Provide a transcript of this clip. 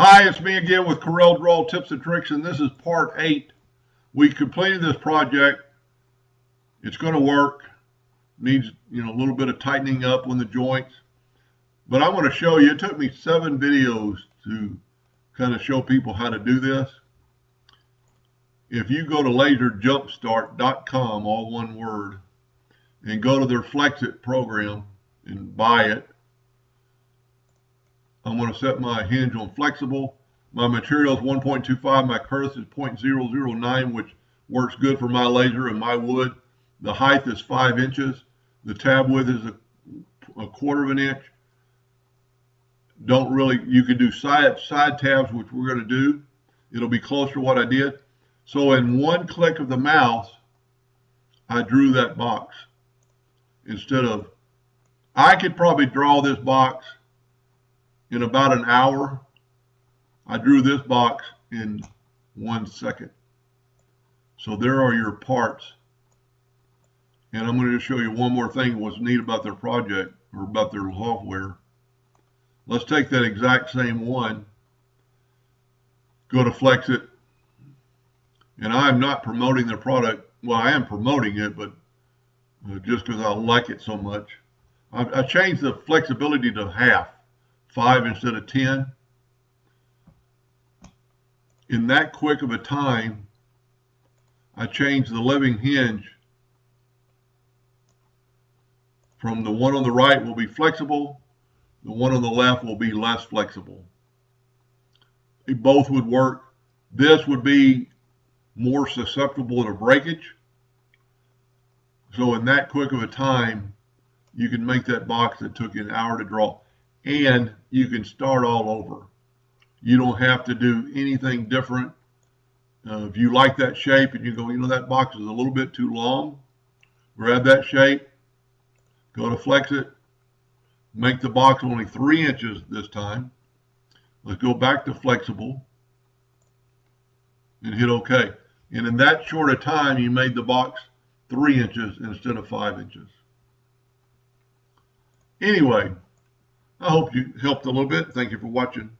Hi, it's me again with Corel Draw Tips and Tricks, and this is part 8. We completed this project. It's going to work. Needs a little bit of tightening up on the joints. But I want to show you, it took me 7 videos to kind of show people how to do this. If you go to laserjumpstart.com, all one word, and go to their Flexit program and buy it, I'm going to set my hinge on flexible. My material is 1.25. My kerf is 0.009, which works good for my laser and my wood. The height is 5 inches. The tab width is a 1/4 of an inch. You can do side tabs, which we're going to do. It'll be closer to what I did. So in one click of the mouse, I drew that box. I could probably draw this box in about an hour. I drew this box in 1 second. So there are your parts. And I'm going to just show you one more thing what's neat about their project, or about their software. Let's take that exact same one, go to Flexit, and I'm not promoting their product. Well, I am promoting it, but just because I like it so much. I changed the flexibility to half. 5 instead of 10. In that quick of a time, I changed the living hinge from the one on the right will be flexible, the one on the left will be less flexible. They both would work. This would be more susceptible to breakage. So in that quick of a time, you can make that box that took you an hour to draw. And you can start all over. You don't have to do anything different. If you like that shape and you go, that box is a little bit too long, grab that shape, go to Flexit, make the box only 3 inches this time. Let's go back to flexible and hit OK. And in that short a time, you made the box 3 inches instead of 5 inches. Anyway, I hope you helped a little bit. Thank you for watching.